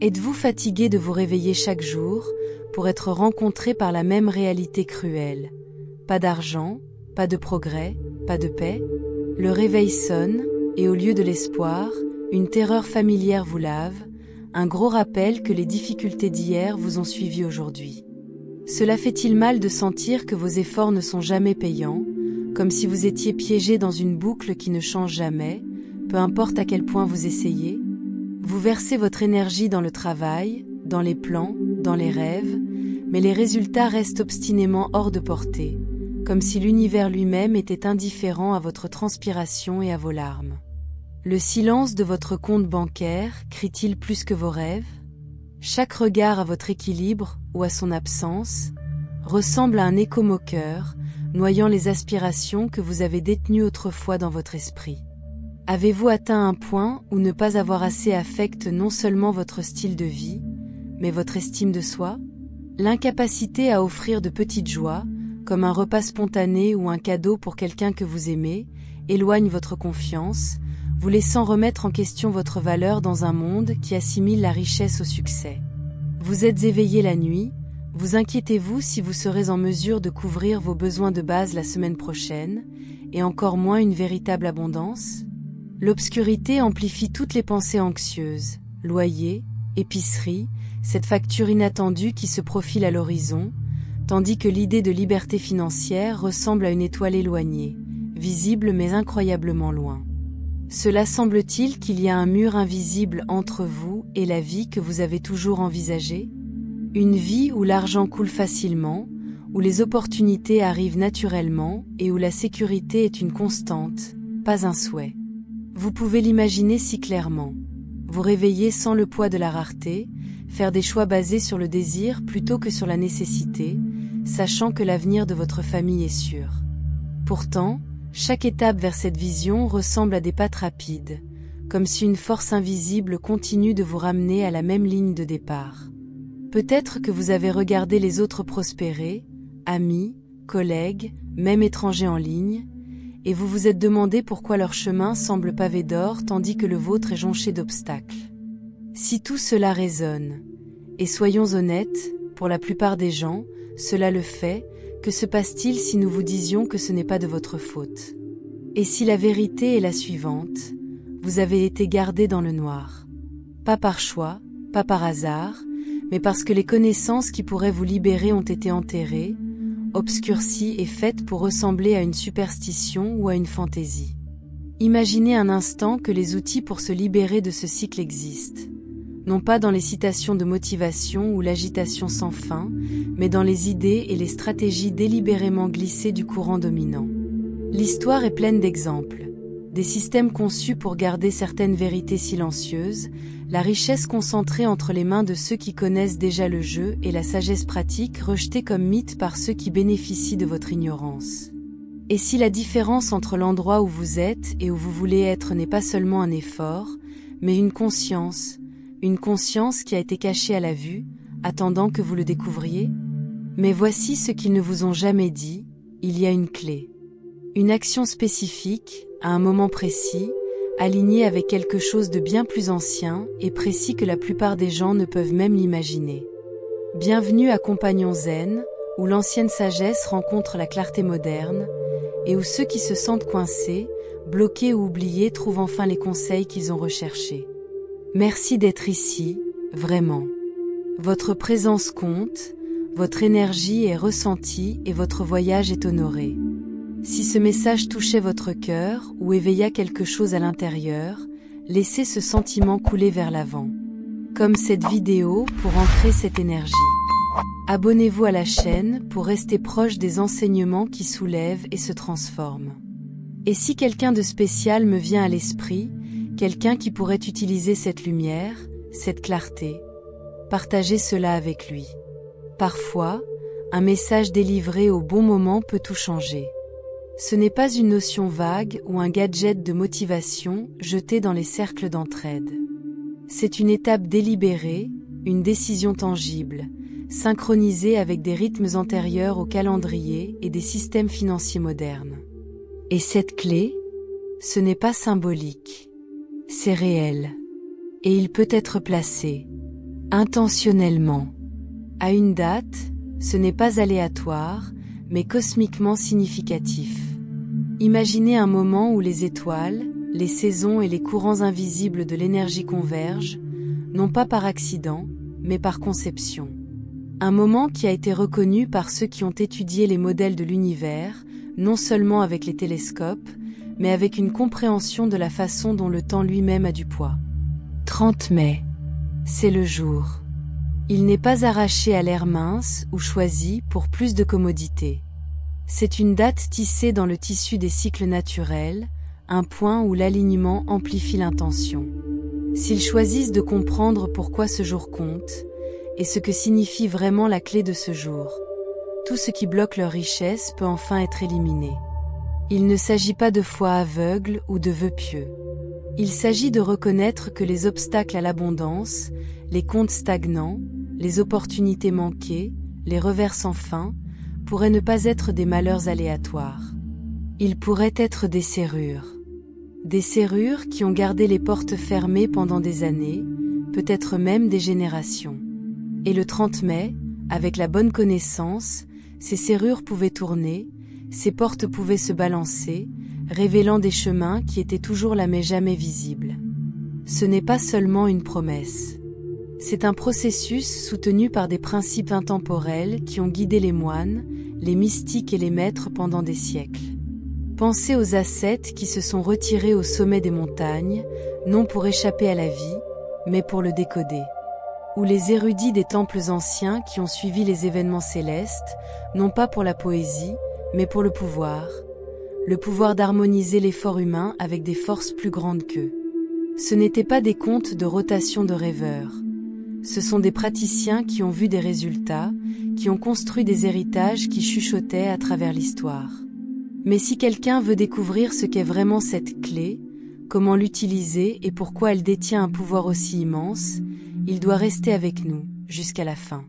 Êtes-vous fatigué de vous réveiller chaque jour pour être rencontré par la même réalité cruelle? Pas d'argent, pas de progrès, pas de paix? Le réveil sonne, et au lieu de l'espoir, une terreur familière vous lave, un gros rappel que les difficultés d'hier vous ont suivi aujourd'hui. Cela fait-il mal de sentir que vos efforts ne sont jamais payants, comme si vous étiez piégé dans une boucle qui ne change jamais, peu importe à quel point vous essayez? Vous versez votre énergie dans le travail, dans les plans, dans les rêves, mais les résultats restent obstinément hors de portée, comme si l'univers lui-même était indifférent à votre transpiration et à vos larmes. Le silence de votre compte bancaire crie-t-il plus que vos rêves? Chaque regard à votre équilibre ou à son absence ressemble à un écho moqueur, noyant les aspirations que vous avez détenues autrefois dans votre esprit. Avez-vous atteint un point où ne pas avoir assez affecte non seulement votre style de vie, mais votre estime de soi? L'incapacité à offrir de petites joies, comme un repas spontané ou un cadeau pour quelqu'un que vous aimez, éloigne votre confiance, vous laissant remettre en question votre valeur dans un monde qui assimile la richesse au succès. Vous êtes éveillé la nuit, vous inquiétez-vous si vous serez en mesure de couvrir vos besoins de base la semaine prochaine, et encore moins une véritable abondance? L'obscurité amplifie toutes les pensées anxieuses, loyer, épicerie, cette facture inattendue qui se profile à l'horizon, tandis que l'idée de liberté financière ressemble à une étoile éloignée, visible mais incroyablement loin. Cela semble-t-il qu'il y a un mur invisible entre vous et la vie que vous avez toujours envisagée? Une vie où l'argent coule facilement, où les opportunités arrivent naturellement et où la sécurité est une constante, pas un souhait. Vous pouvez l'imaginer si clairement. Vous réveiller sans le poids de la rareté, faire des choix basés sur le désir plutôt que sur la nécessité, sachant que l'avenir de votre famille est sûr. Pourtant, chaque étape vers cette vision ressemble à des pattes rapides, comme si une force invisible continue de vous ramener à la même ligne de départ. Peut-être que vous avez regardé les autres prospérer, amis, collègues, même étrangers en ligne, et vous vous êtes demandé pourquoi leur chemin semble pavé d'or tandis que le vôtre est jonché d'obstacles. Si tout cela résonne, et soyons honnêtes, pour la plupart des gens, cela le fait, que se passe-t-il si nous vous disions que ce n'est pas de votre faute? Et si la vérité est la suivante, vous avez été gardé dans le noir. Pas par choix, pas par hasard, mais parce que les connaissances qui pourraient vous libérer ont été enterrées, obscurcies et faites pour ressembler à une superstition ou à une fantaisie. Imaginez un instant que les outils pour se libérer de ce cycle existent. Non pas dans les citations de motivation ou l'agitation sans fin, mais dans les idées et les stratégies délibérément glissées du courant dominant. L'histoire est pleine d'exemples. Des systèmes conçus pour garder certaines vérités silencieuses, la richesse concentrée entre les mains de ceux qui connaissent déjà le jeu et la sagesse pratique rejetée comme mythe par ceux qui bénéficient de votre ignorance. Et si la différence entre l'endroit où vous êtes et où vous voulez être n'est pas seulement un effort, mais une conscience qui a été cachée à la vue, attendant que vous le découvriez? Mais voici ce qu'ils ne vous ont jamais dit, il y a une clé. Une action spécifique, à un moment précis, alignée avec quelque chose de bien plus ancien et précis que la plupart des gens ne peuvent même l'imaginer. Bienvenue à Compagnon Zen, où l'ancienne sagesse rencontre la clarté moderne, et où ceux qui se sentent coincés, bloqués ou oubliés trouvent enfin les conseils qu'ils ont recherchés. Merci d'être ici, vraiment. Votre présence compte, votre énergie est ressentie et votre voyage est honoré. Si ce message touchait votre cœur ou éveilla quelque chose à l'intérieur, laissez ce sentiment couler vers l'avant. Comme cette vidéo pour ancrer cette énergie. Abonnez-vous à la chaîne pour rester proche des enseignements qui soulèvent et se transforment. Et si quelqu'un de spécial me vient à l'esprit, quelqu'un qui pourrait utiliser cette lumière, cette clarté, partagez cela avec lui. Parfois, un message délivré au bon moment peut tout changer. Ce n'est pas une notion vague ou un gadget de motivation jeté dans les cercles d'entraide. C'est une étape délibérée, une décision tangible, synchronisée avec des rythmes antérieurs au calendrier et des systèmes financiers modernes. Et cette clé, ce n'est pas symbolique. C'est réel. Et il peut être placé Intentionnellement. À une date, ce n'est pas aléatoire, mais cosmiquement significatif. Imaginez un moment où les étoiles, les saisons et les courants invisibles de l'énergie convergent, non pas par accident, mais par conception. Un moment qui a été reconnu par ceux qui ont étudié les modèles de l'univers, non seulement avec les télescopes, mais avec une compréhension de la façon dont le temps lui-même a du poids. 30 mai. C'est le jour. Il n'est pas arraché à l'air mince ou choisi pour plus de commodité. C'est une date tissée dans le tissu des cycles naturels, un point où l'alignement amplifie l'intention. S'ils choisissent de comprendre pourquoi ce jour compte, et ce que signifie vraiment la clé de ce jour, tout ce qui bloque leur richesse peut enfin être éliminé. Il ne s'agit pas de foi aveugle ou de vœux pieux. Il s'agit de reconnaître que les obstacles à l'abondance, les comptes stagnants, les opportunités manquées, les revers sans fin, pourraient ne pas être des malheurs aléatoires. Ils pourraient être des serrures. Des serrures qui ont gardé les portes fermées pendant des années, peut-être même des générations. Et le 30 mai, avec la bonne connaissance, ces serrures pouvaient tourner, ces portes pouvaient se balancer, révélant des chemins qui étaient toujours là mais jamais visibles. Ce n'est pas seulement une promesse. C'est un processus soutenu par des principes intemporels qui ont guidé les moines, les mystiques et les maîtres pendant des siècles. Pensez aux ascètes qui se sont retirés au sommet des montagnes, non pour échapper à la vie, mais pour le décoder. Ou les érudits des temples anciens qui ont suivi les événements célestes, non pas pour la poésie, mais pour le pouvoir d'harmoniser l'effort humain avec des forces plus grandes qu'eux. Ce n'étaient pas des contes de rotation de rêveurs. Ce sont des praticiens qui ont vu des résultats, qui ont construit des héritages qui chuchotaient à travers l'histoire. Mais si quelqu'un veut découvrir ce qu'est vraiment cette clé, comment l'utiliser et pourquoi elle détient un pouvoir aussi immense, il doit rester avec nous, jusqu'à la fin.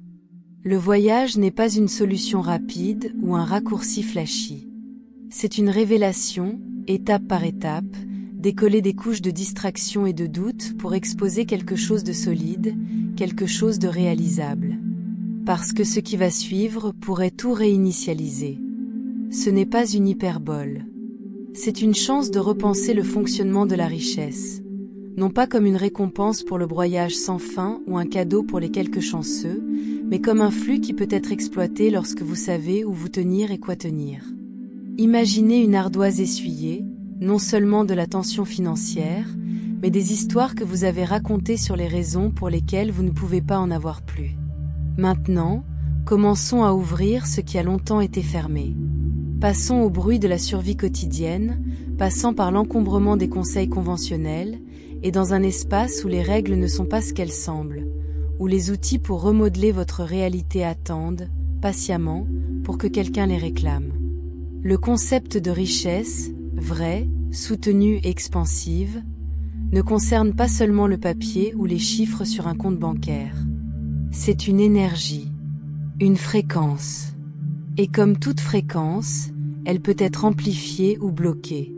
Le voyage n'est pas une solution rapide ou un raccourci flashy. C'est une révélation, étape par étape, décoller des couches de distraction et de doute pour exposer quelque chose de solide, quelque chose de réalisable. Parce que ce qui va suivre pourrait tout réinitialiser. Ce n'est pas une hyperbole. C'est une chance de repenser le fonctionnement de la richesse. Non pas comme une récompense pour le broyage sans fin ou un cadeau pour les quelques chanceux, mais comme un flux qui peut être exploité lorsque vous savez où vous tenir et quoi tenir. Imaginez une ardoise essuyée, non seulement de la tension financière, mais des histoires que vous avez racontées sur les raisons pour lesquelles vous ne pouvez pas en avoir plus. Maintenant, commençons à ouvrir ce qui a longtemps été fermé. Passons au bruit de la survie quotidienne, passant par l'encombrement des conseils conventionnels, et dans un espace où les règles ne sont pas ce qu'elles semblent, où les outils pour remodeler votre réalité attendent, patiemment, pour que quelqu'un les réclame. Le concept de richesse, vraie, soutenue et expansive, ne concerne pas seulement le papier ou les chiffres sur un compte bancaire. C'est une énergie, une fréquence. Et comme toute fréquence, elle peut être amplifiée ou bloquée.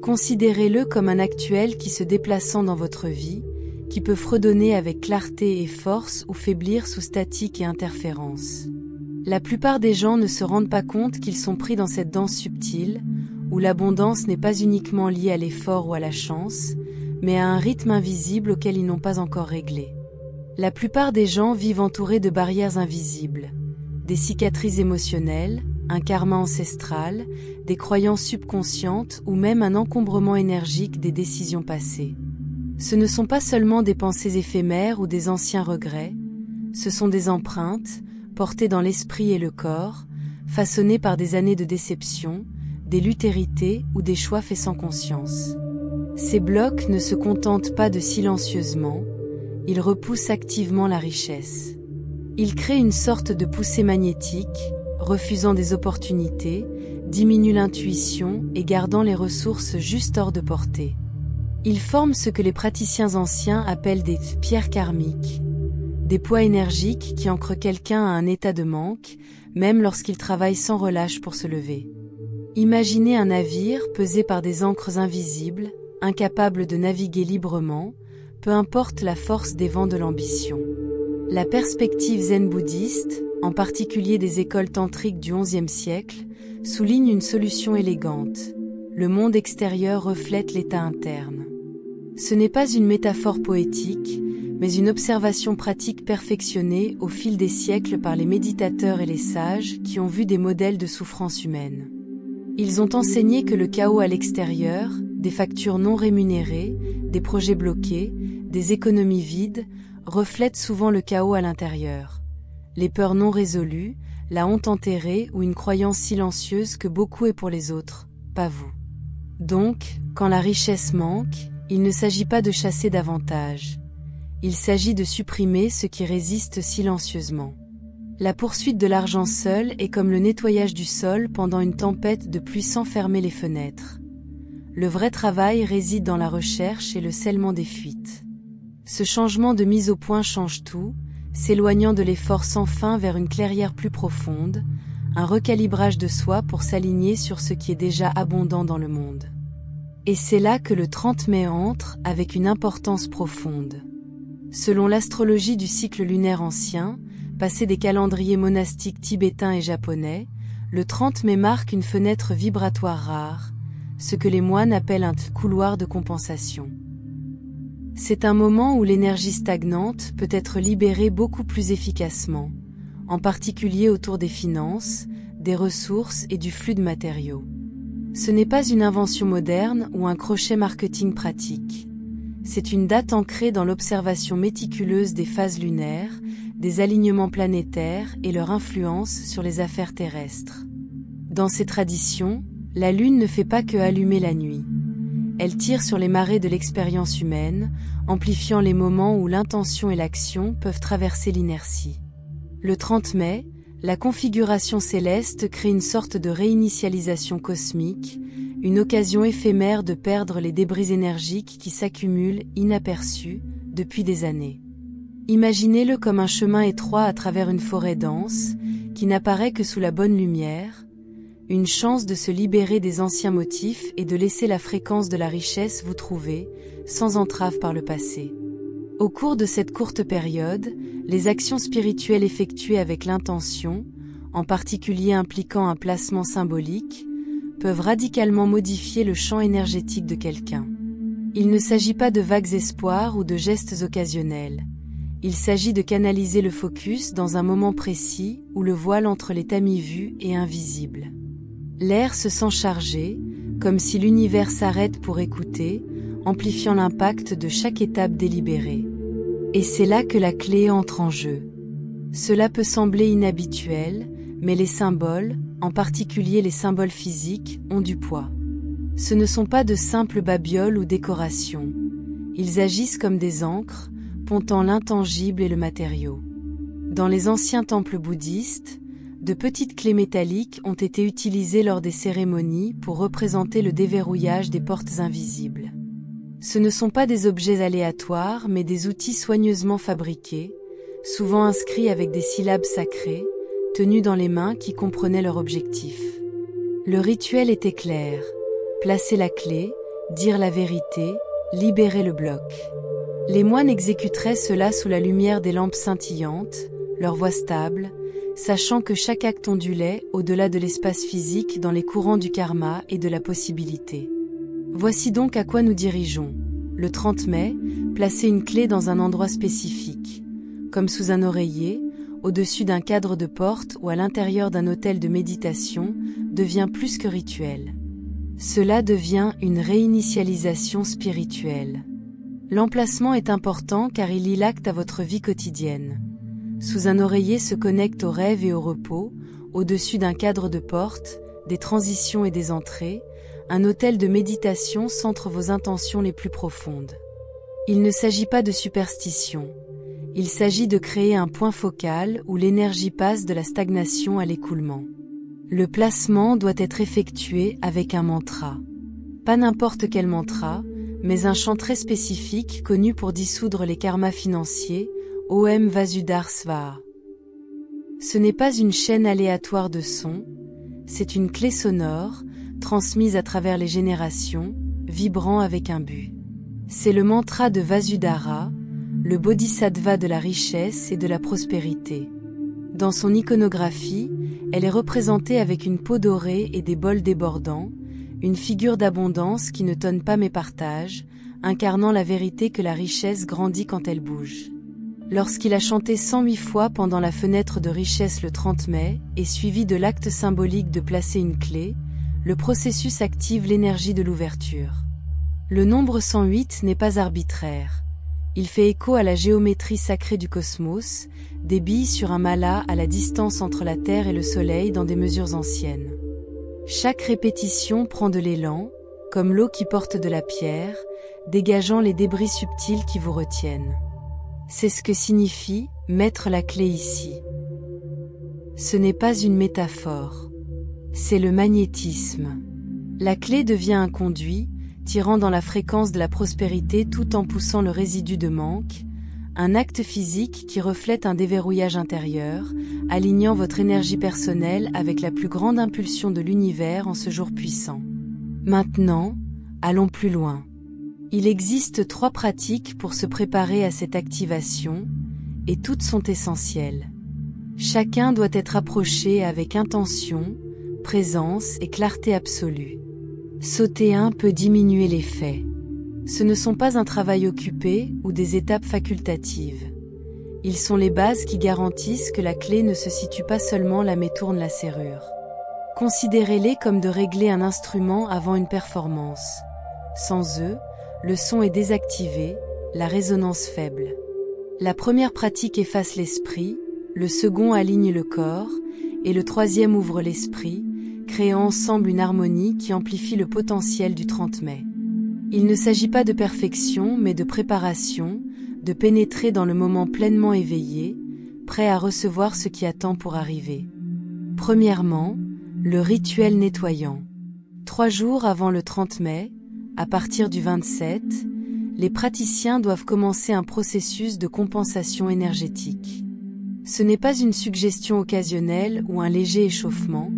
Considérez-le comme un actuel qui se déplaçant dans votre vie, qui peut fredonner avec clarté et force ou faiblir sous statique et interférence. La plupart des gens ne se rendent pas compte qu'ils sont pris dans cette danse subtile, où l'abondance n'est pas uniquement liée à l'effort ou à la chance, mais à un rythme invisible auquel ils n'ont pas encore réglé. La plupart des gens vivent entourés de barrières invisibles, des cicatrices émotionnelles, un karma ancestral, des croyances subconscientes ou même un encombrement énergique des décisions passées. Ce ne sont pas seulement des pensées éphémères ou des anciens regrets, ce sont des empreintes, portées dans l'esprit et le corps, façonnées par des années de déception, des luttes héritées ou des choix faits sans conscience. Ces blocs ne se contentent pas de silencieusement, ils repoussent activement la richesse. Ils créent une sorte de poussée magnétique, refusant des opportunités, diminuent l'intuition et gardant les ressources juste hors de portée. Ils forment ce que les praticiens anciens appellent des pierres karmiques, des poids énergiques qui ancrent quelqu'un à un état de manque, même lorsqu'il travaille sans relâche pour se lever. Imaginez un navire pesé par des ancres invisibles, incapable de naviguer librement, peu importe la force des vents de l'ambition. La perspective zen bouddhiste, en particulier des écoles tantriques du XIe siècle, souligne une solution élégante. Le monde extérieur reflète l'état interne. Ce n'est pas une métaphore poétique, mais une observation pratique perfectionnée au fil des siècles par les méditateurs et les sages qui ont vu des modèles de souffrance humaine. Ils ont enseigné que le chaos à l'extérieur, des factures non rémunérées, des projets bloqués, des économies vides, reflètent souvent le chaos à l'intérieur. Les peurs non résolues, la honte enterrée ou une croyance silencieuse que beaucoup est pour les autres, pas vous. Donc, quand la richesse manque, il ne s'agit pas de chasser davantage. Il s'agit de supprimer ce qui résiste silencieusement. La poursuite de l'argent seul est comme le nettoyage du sol pendant une tempête de pluie sans fermer les fenêtres. Le vrai travail réside dans la recherche et le scellement des fuites. Ce changement de mise au point change tout, s'éloignant de l'effort sans fin vers une clairière plus profonde, un recalibrage de soi pour s'aligner sur ce qui est déjà abondant dans le monde. Et c'est là que le 30 mai entre avec une importance profonde. Selon l'astrologie du cycle lunaire ancien, passé des calendriers monastiques tibétains et japonais, le 30 mai marque une fenêtre vibratoire rare, ce que les moines appellent un couloir de compensation. C'est un moment où l'énergie stagnante peut être libérée beaucoup plus efficacement, en particulier autour des finances, des ressources et du flux de matériaux. Ce n'est pas une invention moderne ou un crochet marketing pratique. C'est une date ancrée dans l'observation méticuleuse des phases lunaires, des alignements planétaires et leur influence sur les affaires terrestres. Dans ces traditions, la Lune ne fait pas que allumer la nuit. Elle tire sur les marées de l'expérience humaine, amplifiant les moments où l'intention et l'action peuvent traverser l'inertie. Le 30 mai, la configuration céleste crée une sorte de réinitialisation cosmique, une occasion éphémère de perdre les débris énergiques qui s'accumulent inaperçus depuis des années. Imaginez-le comme un chemin étroit à travers une forêt dense, qui n'apparaît que sous la bonne lumière, une chance de se libérer des anciens motifs et de laisser la fréquence de la richesse vous trouver, sans entrave par le passé. Au cours de cette courte période, les actions spirituelles effectuées avec l'intention, en particulier impliquant un placement symbolique, peuvent radicalement modifier le champ énergétique de quelqu'un. Il ne s'agit pas de vagues espoirs ou de gestes occasionnels. Il s'agit de canaliser le focus dans un moment précis où le voile entre les tamis vus est invisible. L'air se sent chargé, comme si l'univers s'arrête pour écouter, amplifiant l'impact de chaque étape délibérée. Et c'est là que la clé entre en jeu. Cela peut sembler inhabituel, mais les symboles, en particulier les symboles physiques, ont du poids. Ce ne sont pas de simples babioles ou décorations. Ils agissent comme des ancres, pontant l'intangible et le matériau. Dans les anciens temples bouddhistes, de petites clés métalliques ont été utilisées lors des cérémonies pour représenter le déverrouillage des portes invisibles. Ce ne sont pas des objets aléatoires, mais des outils soigneusement fabriqués, souvent inscrits avec des syllabes sacrées, tenus dans les mains qui comprenaient leur objectif. Le rituel était clair: placer la clé, dire la vérité, libérer le bloc. Les moines exécuteraient cela sous la lumière des lampes scintillantes, leur voix stable, sachant que chaque acte ondulait au-delà de l'espace physique dans les courants du karma et de la possibilité. Voici donc à quoi nous dirigeons. Le 30 mai, placer une clé dans un endroit spécifique, comme sous un oreiller, au-dessus d'un cadre de porte ou à l'intérieur d'un hôtel de méditation, devient plus que rituel. Cela devient une réinitialisation spirituelle. L'emplacement est important car il lie l'acte à votre vie quotidienne. Sous un oreiller se connecte au rêve et au repos, au-dessus d'un cadre de porte, des transitions et des entrées, un hôtel de méditation centre vos intentions les plus profondes. Il ne s'agit pas de superstition. Il s'agit de créer un point focal où l'énergie passe de la stagnation à l'écoulement. Le placement doit être effectué avec un mantra. Pas n'importe quel mantra, mais un chant très spécifique connu pour dissoudre les karmas financiers, Om Vasudhara Svaha. Ce n'est pas une chaîne aléatoire de sons, c'est une clé sonore, transmise à travers les générations, vibrant avec un but. C'est le mantra de Vasudhara, le bodhisattva de la richesse et de la prospérité. Dans son iconographie, elle est représentée avec une peau dorée et des bols débordants, une figure d'abondance qui ne tonne pas mais partage, incarnant la vérité que la richesse grandit quand elle bouge. Lorsqu'il a chanté 108 fois pendant la fenêtre de richesse le 30 mai, et suivi de l'acte symbolique de placer une clé, le processus active l'énergie de l'ouverture. Le nombre 108 n'est pas arbitraire. Il fait écho à la géométrie sacrée du cosmos, des billes sur un mala à la distance entre la Terre et le Soleil dans des mesures anciennes. Chaque répétition prend de l'élan, comme l'eau qui porte de la pierre, dégageant les débris subtils qui vous retiennent. C'est ce que signifie « mettre la clé ici ». Ce n'est pas une métaphore. C'est le magnétisme. La clé devient un conduit, tirant dans la fréquence de la prospérité tout en poussant le résidu de manque, un acte physique qui reflète un déverrouillage intérieur, alignant votre énergie personnelle avec la plus grande impulsion de l'univers en ce jour puissant. Maintenant, allons plus loin. Il existe 3 pratiques pour se préparer à cette activation, et toutes sont essentielles. Chacun doit être approché avec intention, présence et clarté absolue. Sauter un peut diminuer l'effet. Ce ne sont pas un travail occupé ou des étapes facultatives. Ils sont les bases qui garantissent que la clé ne se situe pas seulement là mais tourne la serrure. Considérez-les comme de régler un instrument avant une performance. Sans eux, le son est désactivé, la résonance faible. La première pratique efface l'esprit, le second aligne le corps, et le troisième ouvre l'esprit, créant ensemble une harmonie qui amplifie le potentiel du 30 mai. Il ne s'agit pas de perfection, mais de préparation, de pénétrer dans le moment pleinement éveillé, prêt à recevoir ce qui attend pour arriver. Premièrement, le rituel nettoyant. 3 jours avant le 30 mai, à partir du 27, les praticiens doivent commencer un processus de compensation énergétique. Ce n'est pas une suggestion occasionnelle ou un léger échauffement,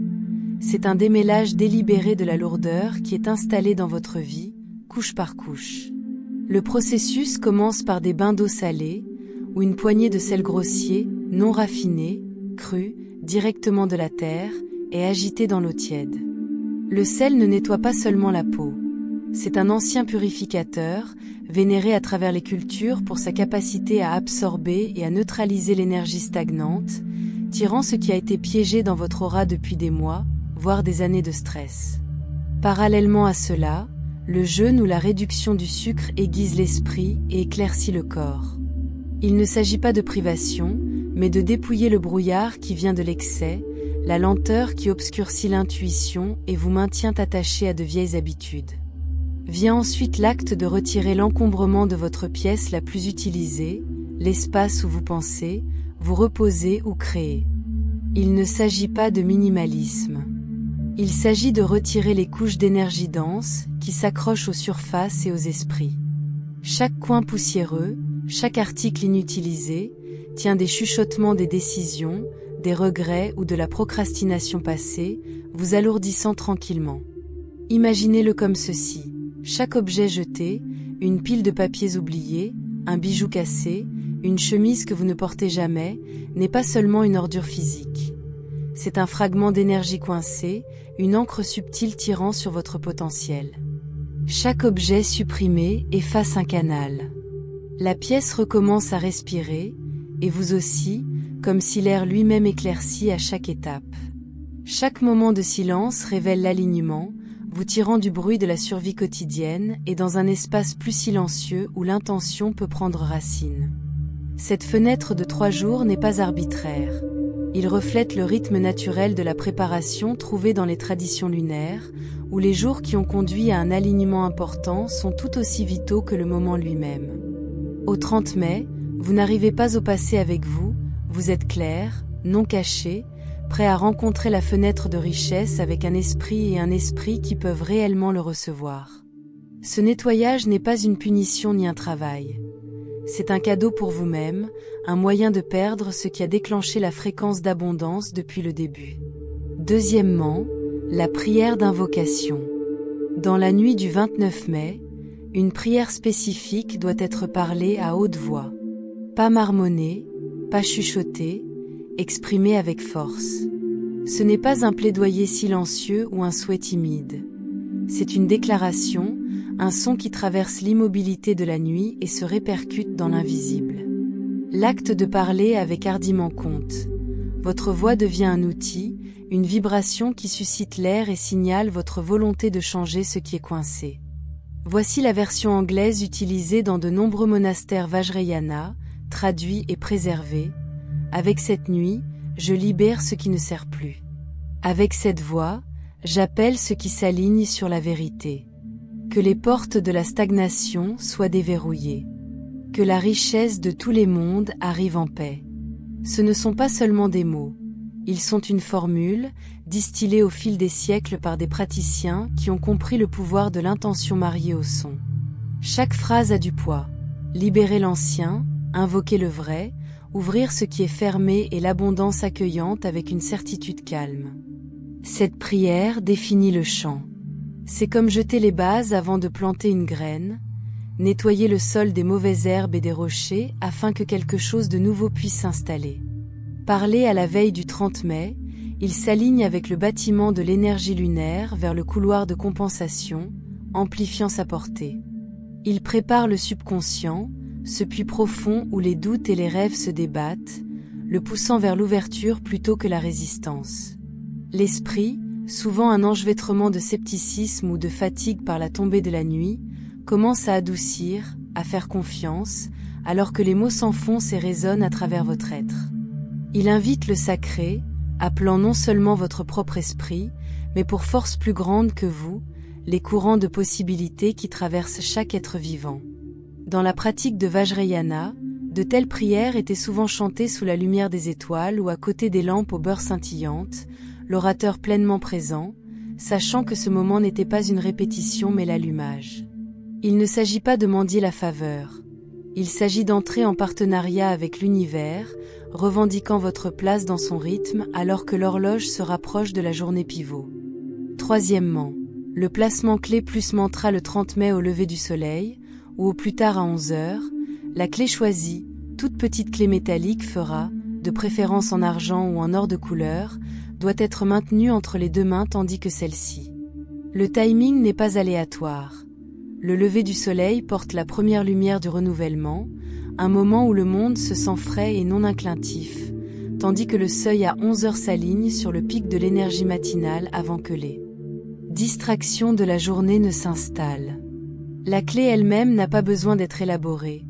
c'est un démêlage délibéré de la lourdeur qui est installée dans votre vie, couche par couche. Le processus commence par des bains d'eau salée, ou une poignée de sel grossier, non raffiné, cru, directement de la terre, et agité dans l'eau tiède. Le sel ne nettoie pas seulement la peau. C'est un ancien purificateur, vénéré à travers les cultures pour sa capacité à absorber et à neutraliser l'énergie stagnante, tirant ce qui a été piégé dans votre aura depuis des mois, voire des années de stress. Parallèlement à cela, le jeûne ou la réduction du sucre aiguise l'esprit et éclaircit le corps. Il ne s'agit pas de privation, mais de dépouiller le brouillard qui vient de l'excès, la lenteur qui obscurcit l'intuition et vous maintient attaché à de vieilles habitudes. Vient ensuite l'acte de retirer l'encombrement de votre pièce la plus utilisée, l'espace où vous pensez, vous reposez ou créez. Il ne s'agit pas de minimalisme. Il s'agit de retirer les couches d'énergie dense qui s'accrochent aux surfaces et aux esprits. Chaque coin poussiéreux, chaque article inutilisé, tient des chuchotements des décisions, des regrets ou de la procrastination passée, vous alourdissant tranquillement. Imaginez-le comme ceci. Chaque objet jeté, une pile de papiers oubliés, un bijou cassé, une chemise que vous ne portez jamais, n'est pas seulement une ordure physique. C'est un fragment d'énergie coincé, une encre subtile tirant sur votre potentiel. Chaque objet supprimé efface un canal. La pièce recommence à respirer, et vous aussi, comme si l'air lui-même éclaircit à chaque étape. Chaque moment de silence révèle l'alignement, vous tirant du bruit de la survie quotidienne et dans un espace plus silencieux où l'intention peut prendre racine. Cette fenêtre de 3 jours n'est pas arbitraire. Il reflète le rythme naturel de la préparation trouvée dans les traditions lunaires, où les jours qui ont conduit à un alignement important sont tout aussi vitaux que le moment lui-même. Au 30 mai, vous n'arrivez pas au passé avec vous, vous êtes clair, non caché, prêt à rencontrer la fenêtre de richesse avec un esprit qui peuvent réellement le recevoir. Ce nettoyage n'est pas une punition ni un travail. C'est un cadeau pour vous-même, un moyen de perdre ce qui a déclenché la fréquence d'abondance depuis le début. Deuxièmement, la prière d'invocation. Dans la nuit du 29 mai, une prière spécifique doit être parlée à haute voix. Pas marmonner, pas chuchoter, exprimer avec force. Ce n'est pas un plaidoyer silencieux ou un souhait timide. C'est une déclaration, un son qui traverse l'immobilité de la nuit et se répercute dans l'invisible. L'acte de parler avec hardiment compte. Votre voix devient un outil, une vibration qui suscite l'air et signale votre volonté de changer ce qui est coincé. Voici la version anglaise utilisée dans de nombreux monastères Vajrayana, traduit et préservé. Avec cette nuit, je libère ce qui ne sert plus. Avec cette voix, j'appelle ce qui s'aligne sur la vérité. Que les portes de la stagnation soient déverrouillées. Que la richesse de tous les mondes arrive en paix. Ce ne sont pas seulement des mots. Ils sont une formule, distillée au fil des siècles par des praticiens qui ont compris le pouvoir de l'intention mariée au son. Chaque phrase a du poids. Libérer l'ancien, invoquer le vrai, ouvrir ce qui est fermé et l'abondance accueillante avec une certitude calme. Cette prière définit le chant. C'est comme jeter les bases avant de planter une graine, nettoyer le sol des mauvaises herbes et des rochers afin que quelque chose de nouveau puisse s'installer. Parler à la veille du 30 mai, il s'aligne avec le bâtiment de l'énergie lunaire vers le couloir de compensation, amplifiant sa portée. Il prépare le subconscient, ce puits profond où les doutes et les rêves se débattent, le poussant vers l'ouverture plutôt que la résistance. L'esprit, souvent un enchevêtrement de scepticisme ou de fatigue par la tombée de la nuit, commence à adoucir, à faire confiance, alors que les mots s'enfoncent et résonnent à travers votre être. Il invite le sacré, appelant non seulement votre propre esprit, mais pour force plus grande que vous, les courants de possibilités qui traversent chaque être vivant. Dans la pratique de Vajrayana, de telles prières étaient souvent chantées sous la lumière des étoiles ou à côté des lampes au beurre scintillantes, l'orateur pleinement présent, sachant que ce moment n'était pas une répétition mais l'allumage. Il ne s'agit pas de mendier la faveur. Il s'agit d'entrer en partenariat avec l'univers, revendiquant votre place dans son rythme alors que l'horloge se rapproche de la journée pivot. Troisièmement, le placement clé plus mantra le 30 mai au lever du soleil, ou au plus tard à 11 h, la clé choisie, toute petite clé métallique fera, de préférence en argent ou en or de couleur, doit être maintenue entre les deux mains tandis que celle-ci. Le timing n'est pas aléatoire. Le lever du soleil porte la première lumière du renouvellement, un moment où le monde se sent frais et non inclintif, tandis que le seuil à 11 h s'aligne sur le pic de l'énergie matinale avant que les distractions de la journée ne s'installent. La clé elle-même n'a pas besoin d'être élaborée.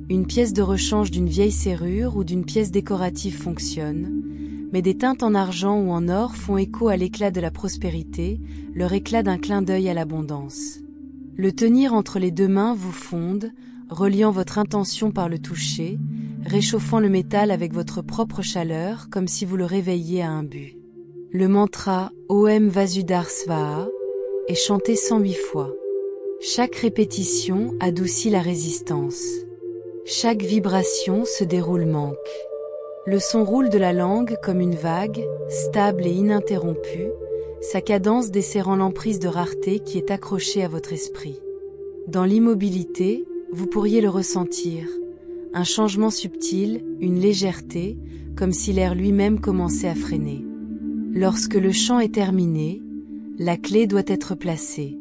Une pièce de rechange d'une vieille serrure ou d'une pièce décorative fonctionne, mais des teintes en argent ou en or font écho à l'éclat de la prospérité, leur éclat d'un clin d'œil à l'abondance. Le tenir entre les deux mains vous fonde, reliant votre intention par le toucher, réchauffant le métal avec votre propre chaleur comme si vous le réveilliez à un but. Le mantra Om Vasudhara Svaha est chanté 108 fois. Chaque répétition adoucit la résistance. Chaque vibration se déroule manque. Le son roule de la langue comme une vague, stable et ininterrompue, sa cadence desserrant l'emprise de rareté qui est accrochée à votre esprit. Dans l'immobilité, vous pourriez le ressentir, un changement subtil, une légèreté, comme si l'air lui-même commençait à freiner. Lorsque le chant est terminé, la clé doit être placée.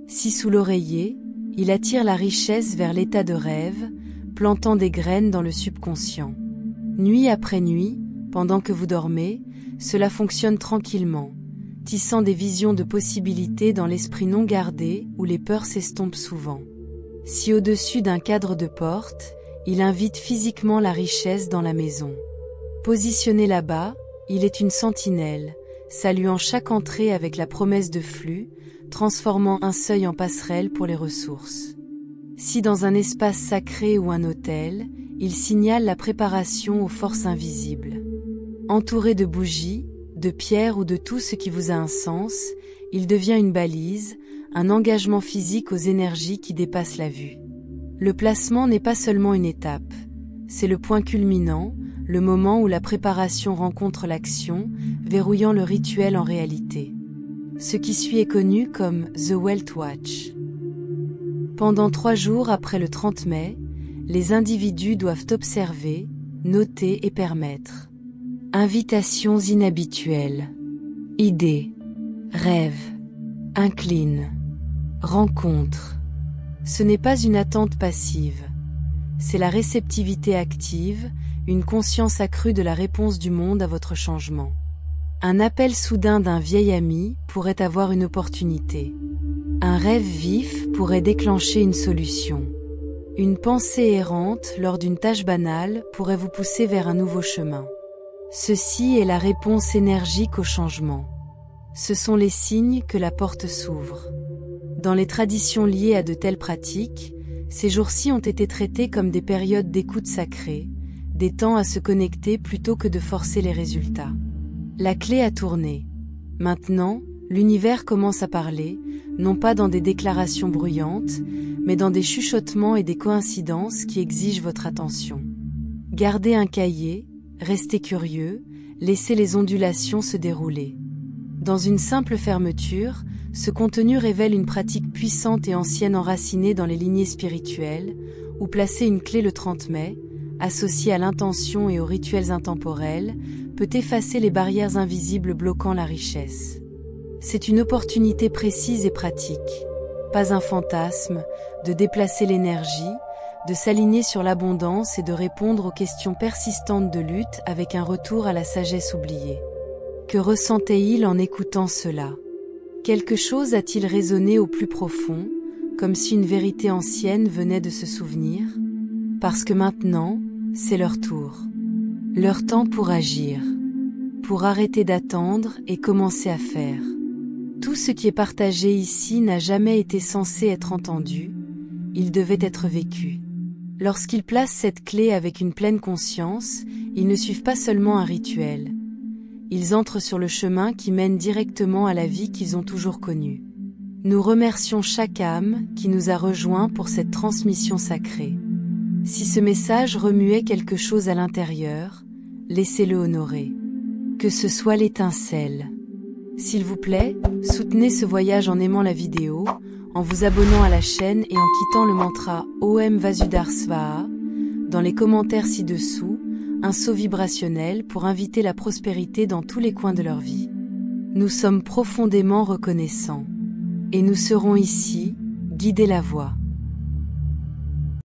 Si sous l'oreiller, il attire la richesse vers l'état de rêve, plantant des graines dans le subconscient. Nuit après nuit, pendant que vous dormez, cela fonctionne tranquillement, tissant des visions de possibilités dans l'esprit non gardé où les peurs s'estompent souvent. Si au-dessus d'un cadre de porte, il invite physiquement la richesse dans la maison. Positionné là-bas, il est une sentinelle, saluant chaque entrée avec la promesse de flux, transformant un seuil en passerelle pour les ressources. Si dans un espace sacré ou un autel, il signale la préparation aux forces invisibles. Entouré de bougies, de pierres ou de tout ce qui vous a un sens, il devient une balise, un engagement physique aux énergies qui dépassent la vue. Le placement n'est pas seulement une étape, c'est le point culminant, le moment où la préparation rencontre l'action, verrouillant le rituel en réalité. Ce qui suit est connu comme The Wealth Watch. Pendant 3 jours après le 30 mai, les individus doivent observer, noter et permettre. Invitations inhabituelles. Idées. Rêves. Incline. Rencontre. Ce n'est pas une attente passive. C'est la réceptivité active, une conscience accrue de la réponse du monde à votre changement. Un appel soudain d'un vieil ami pourrait avoir une opportunité. Un rêve vif pourrait déclencher une solution. Une pensée errante lors d'une tâche banale pourrait vous pousser vers un nouveau chemin. Ceci est la réponse énergique au changement. Ce sont les signes que la porte s'ouvre. Dans les traditions liées à de telles pratiques, ces jours-ci ont été traités comme des périodes d'écoute sacrée, des temps à se connecter plutôt que de forcer les résultats. La clé a tourné. Maintenant, l'univers commence à parler, non pas dans des déclarations bruyantes, mais dans des chuchotements et des coïncidences qui exigent votre attention. Gardez un cahier, restez curieux, laissez les ondulations se dérouler. Dans une simple fermeture, ce contenu révèle une pratique puissante et ancienne enracinée dans les lignées spirituelles, où placer une clé le 30 mai, associée à l'intention et aux rituels intemporels, peut effacer les barrières invisibles bloquant la richesse. C'est une opportunité précise et pratique, pas un fantasme, de déplacer l'énergie, de s'aligner sur l'abondance et de répondre aux questions persistantes de lutte avec un retour à la sagesse oubliée. Que ressentait-il en écoutant cela? Quelque chose a-t-il résonné au plus profond, comme si une vérité ancienne venait de se souvenir? Parce que maintenant, c'est leur tour. Leur temps pour agir. Pour arrêter d'attendre et commencer à faire. Tout ce qui est partagé ici n'a jamais été censé être entendu, il devait être vécu. Lorsqu'ils placent cette clé avec une pleine conscience, ils ne suivent pas seulement un rituel. Ils entrent sur le chemin qui mène directement à la vie qu'ils ont toujours connue. Nous remercions chaque âme qui nous a rejoints pour cette transmission sacrée. Si ce message remuait quelque chose à l'intérieur, laissez-le honorer. Que ce soit l'étincelle. S'il vous plaît, soutenez ce voyage en aimant la vidéo, en vous abonnant à la chaîne et en quittant le mantra Om Vasudhara Svaha dans les commentaires ci-dessous, un saut vibrationnel pour inviter la prospérité dans tous les coins de leur vie. Nous sommes profondément reconnaissants. Et nous serons ici, guider la voie.